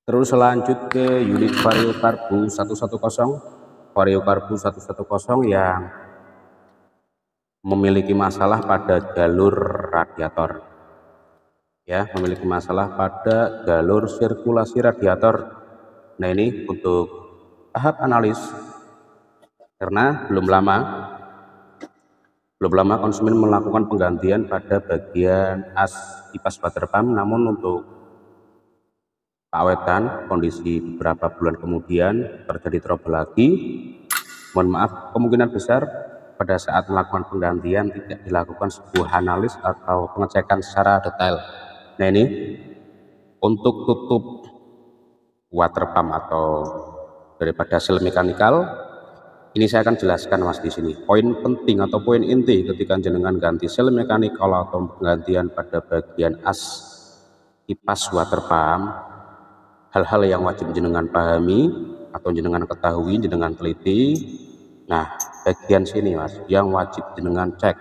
Terus lanjut ke unit variokarbu 110. Variokarbu 110 yang memiliki masalah pada jalur radiator. Ya, memiliki masalah pada jalur sirkulasi radiator. Nah, ini untuk tahap analis, karena belum lama konsumen melakukan penggantian pada bagian as kipas water pump, namun untuk keawetan kondisi beberapa bulan kemudian terjadi trouble lagi. Mohon maaf, kemungkinan besar pada saat melakukan penggantian tidak dilakukan sebuah analis atau pengecekan secara detail. Nah, ini untuk tutup water pump atau daripada sel mekanikal, ini saya akan jelaskan Mas di sini. Poin penting atau poin inti ketika jenengan ganti sel mekanikal atau penggantian pada bagian as kipas water pump, hal-hal yang wajib jenengan pahami atau jenengan ketahui, jenengan teliti. Nah, bagian sini Mas yang wajib jenengan cek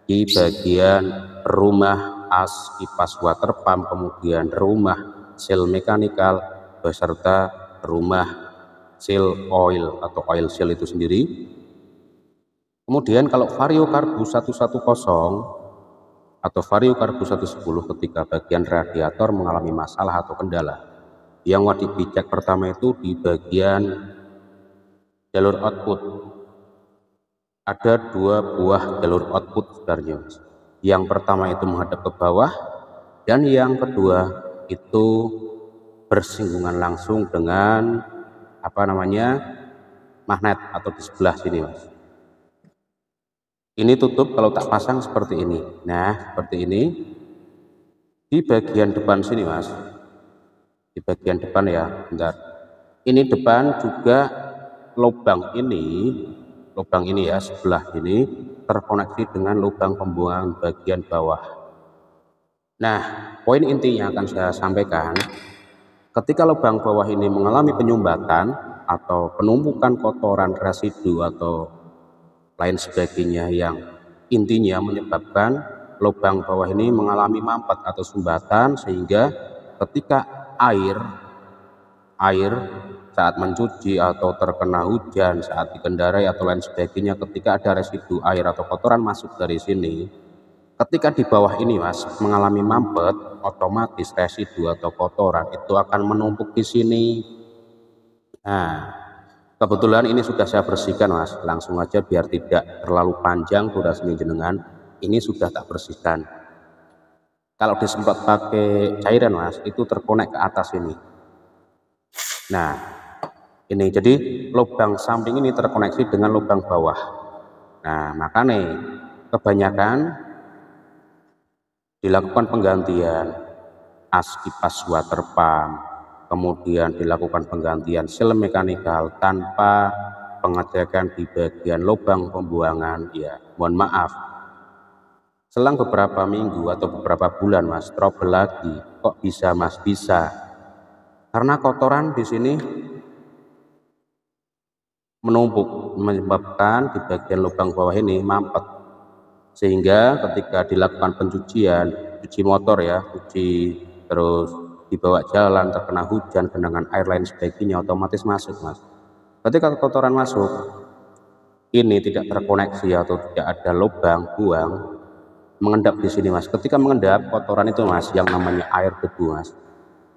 di bagian rumah as kipas water pump, kemudian rumah sel mekanikal beserta rumah seal oil atau oil seal itu sendiri. Kemudian kalau variokarbu 110 atau variokarbu 110 ketika bagian radiator mengalami masalah atau kendala, yang wajib dicek pertama itu di bagian jalur output. Ada dua buah jalur output sebenarnya. Yang pertama itu menghadap ke bawah, dan yang kedua itu bersinggungan langsung dengan magnet atau di sebelah sini Mas. Ini tutup kalau tak pasang seperti ini. Nah, seperti ini. Di bagian depan sini Mas, di bagian depan ya, bentar. Ini depan juga lubang ini ya, sebelah ini terkoneksi dengan lubang pembuangan bagian bawah. Nah, poin intinya akan saya sampaikan, ketika lubang bawah ini mengalami penyumbatan atau penumpukan kotoran, residu atau lain sebagainya yang intinya menyebabkan lubang bawah ini mengalami mampet atau sumbatan, sehingga ketika air saat mencuci atau terkena hujan, saat dikendarai atau lain sebagainya, ketika ada residu air atau kotoran masuk dari sini, ketika di bawah ini Mas mengalami mampet, otomatis residu atau kotoran itu akan menumpuk di sini. Nah, kebetulan ini sudah saya bersihkan Mas, langsung aja biar tidak terlalu panjang durasi jenengan, ini sudah tak bersihkan. Kalau disemprot pakai cairan Mas, itu terkonek ke atas ini. Nah, ini jadi lubang samping ini terkoneksi dengan lubang bawah. Nah, makanya kebanyakan dilakukan penggantian as kipas water pump, kemudian dilakukan penggantian sel mekanikal tanpa pengecekan di bagian lubang pembuangan. Ya, mohon maaf, selang beberapa minggu atau beberapa bulan Mas trouble lagi. Kok bisa Mas? Bisa karena kotoran di sini menumpuk, menyebabkan di bagian lubang bawah ini mampet, sehingga ketika dilakukan pencucian, cuci motor ya, cuci terus dibawa jalan, terkena hujan, genangan air lain sebagainya, otomatis masuk Mas. Ketika kotoran masuk, ini tidak terkoneksi atau tidak ada lubang buang, mengendap di sini Mas. Ketika mengendap kotoran itu Mas, yang namanya air debu Mas,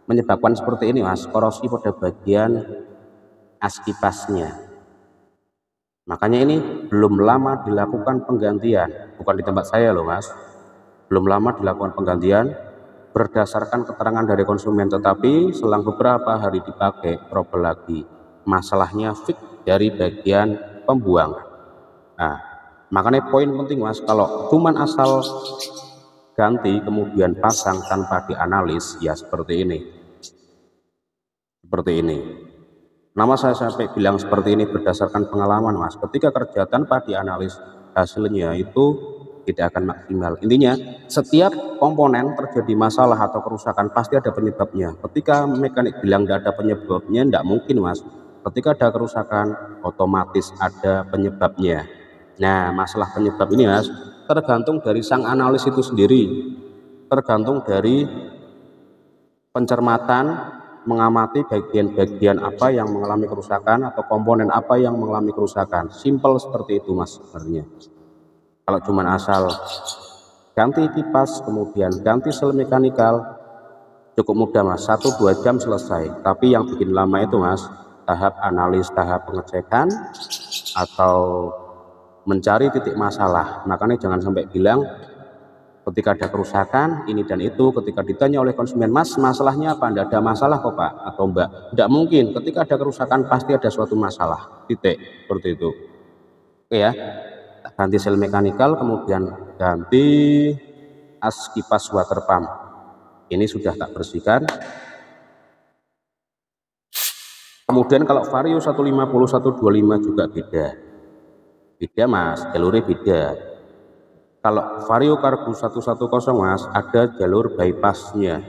menyebabkan seperti ini Mas, korosi pada bagian as kipasnya. Makanya ini belum lama dilakukan penggantian, bukan di tempat saya loh Mas, belum lama dilakukan penggantian berdasarkan keterangan dari konsumen, tetapi selang beberapa hari dipakai trouble lagi, masalahnya fix dari bagian pembuangan. Nah, makanya poin penting Mas, kalau cuman asal ganti kemudian pasang tanpa dianalis, ya seperti ini. Nama saya sampai bilang seperti ini berdasarkan pengalaman Mas, ketika kerja tanpa dianalis, hasilnya itu tidak akan maksimal. Intinya setiap komponen terjadi masalah atau kerusakan pasti ada penyebabnya. Ketika mekanik bilang tidak ada penyebabnya, tidak mungkin Mas. Ketika ada kerusakan otomatis ada penyebabnya. Nah, masalah penyebab ini Mas tergantung dari sang analis itu sendiri, tergantung dari pencermatan mengamati bagian-bagian apa yang mengalami kerusakan atau komponen apa yang mengalami kerusakan. Simple seperti itu mas sebenarnya. Kalau cuma asal ganti kipas kemudian ganti sel mekanikal cukup mudah mas, 1-2 jam selesai. Tapi yang bikin lama itu mas, tahap analis, tahap pengecekan atau mencari titik masalah. Makanya jangan sampai bilang ketika ada kerusakan ini dan itu, ketika ditanya oleh konsumen, mas masalahnya apa? Tidak ada masalah kok pak atau mbak. Tidak mungkin, ketika ada kerusakan pasti ada suatu masalah, titik, seperti itu. Oke ya, ganti sel mekanikal kemudian ganti as kipas water pump. Ini sudah tak bersihkan. Kemudian kalau Vario 150 125 juga beda mas, jalurnya beda. Kalau Vario Karbu 110 mas, ada jalur bypassnya.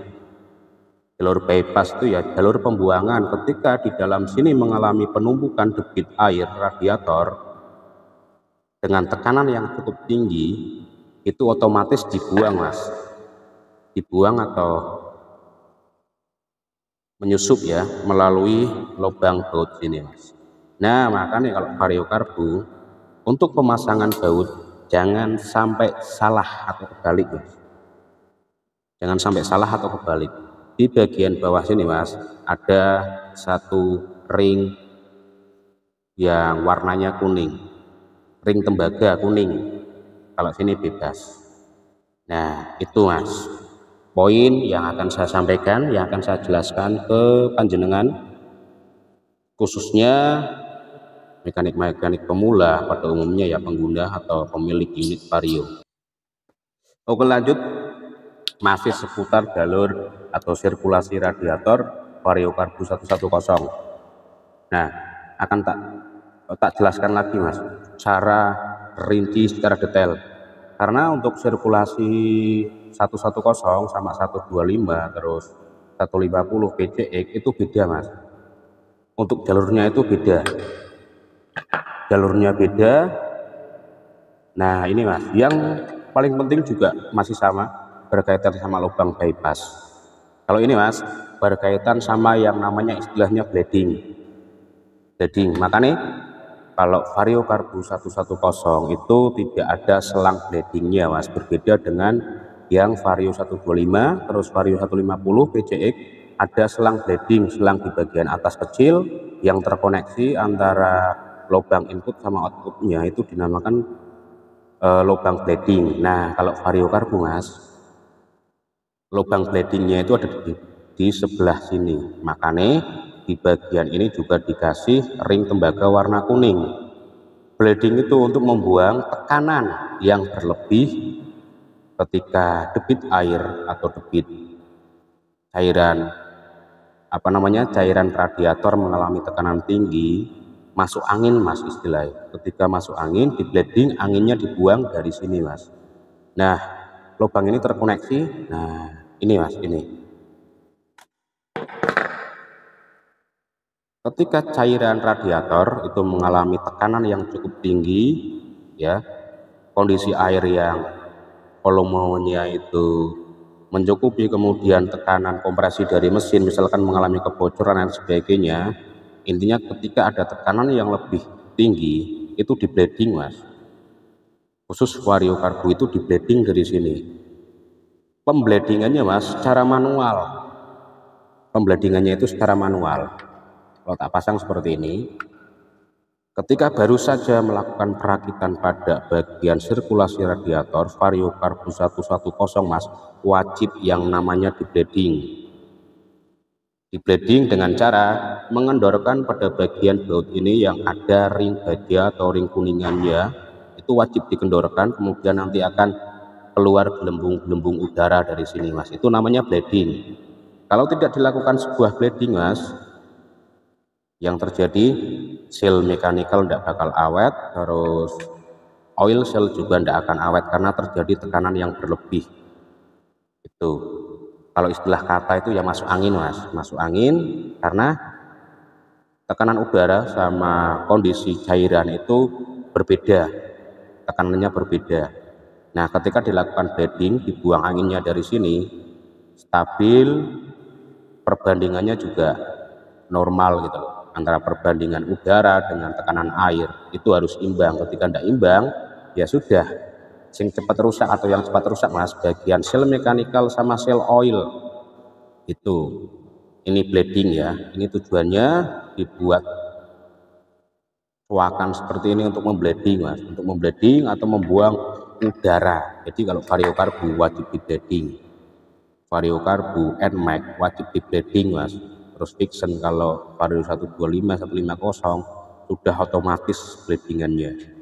Jalur bypass itu ya jalur pembuangan ketika di dalam sini mengalami penumpukan debit air radiator dengan tekanan yang cukup tinggi, itu otomatis dibuang mas, dibuang atau menyusup ya melalui lubang baut sini mas. Nah makanya kalau Vario Karbu untuk pemasangan baut jangan sampai salah atau kebalik mas. Jangan sampai salah atau kebalik. Di bagian bawah sini mas ada satu ring yang warnanya kuning, ring tembaga kuning. Kalau sini bebas. Nah itu mas poin yang akan saya sampaikan, yang akan saya jelaskan ke panjenengan, khususnya mekanik-mekanik pemula pada umumnya ya, pengguna atau pemilik unit Vario. Oke lanjut, masih seputar jalur atau sirkulasi radiator Vario Karbu 110. Nah akan tak jelaskan lagi mas cara rinci secara detail, karena untuk sirkulasi 110 sama 125 terus 150 PCX itu beda mas. Untuk jalurnya itu beda, jalurnya beda. Nah ini mas yang paling penting juga masih sama, berkaitan sama lubang bypass. Kalau ini mas berkaitan sama yang namanya istilahnya bleeding. Makanya kalau Vario Karbu 110 itu tidak ada selang bleedingnya mas, berbeda dengan yang Vario 125 terus Vario 150 PCX ada selang bleeding, selang di bagian atas kecil yang terkoneksi antara lubang input sama outputnya, itu dinamakan lubang bleeding. Nah kalau Vario Karbu mas, lubang bleedingnya itu ada di sebelah sini, makanya di bagian ini juga dikasih ring tembaga warna kuning. Bleeding itu untuk membuang tekanan yang berlebih ketika debit air atau debit cairan cairan radiator mengalami tekanan tinggi, masuk angin mas istilahnya. Ketika masuk angin, di bleeding anginnya dibuang dari sini mas. Nah lubang ini terkoneksi. Nah ini mas, ini ketika cairan radiator itu mengalami tekanan yang cukup tinggi ya, kondisi air yang volumenya itu mencukupi, kemudian tekanan kompresi dari mesin misalkan mengalami kebocoran dan sebagainya, intinya ketika ada tekanan yang lebih tinggi itu di bleeding mas. Khusus Vario Karbu itu di bleeding dari sini. Pembleedingannya mas secara manual, pembleedingannya itu secara manual. Kalau tak pasang seperti ini, ketika baru saja melakukan perakitan pada bagian sirkulasi radiator Vario Karbu 110 mas, wajib yang namanya di bleeding dengan cara mengendorkan pada bagian baut ini yang ada ring baja atau ring kuningannya, itu wajib dikendorkan, kemudian nanti akan keluar gelembung-gelembung udara dari sini mas, itu namanya bleeding. Kalau tidak dilakukan sebuah bleeding mas, yang terjadi sel mekanikal tidak bakal awet, terus oil cell juga tidak akan awet karena terjadi tekanan yang berlebih. Itu kalau istilah kata itu ya masuk angin mas, masuk angin karena tekanan udara sama kondisi cairan itu berbeda, tekanannya berbeda. Nah ketika dilakukan bleeding, dibuang anginnya dari sini stabil, perbandingannya juga normal gitu loh, antara perbandingan udara dengan tekanan air itu harus imbang. Ketika tidak imbang ya sudah, sing cepat rusak atau yang cepat rusak mas bagian sel mekanikal sama sel oil itu. Ini bleeding ya, ini tujuannya dibuat tuakan seperti ini untuk membleeding mas, untuk membleeding atau membuang udara. Jadi kalau variokarbu wajib di bleeding, variokarbu NMAX wajib di bleeding mas. Terus Vixen kalau vario 125 150 sudah otomatis bleedingannya.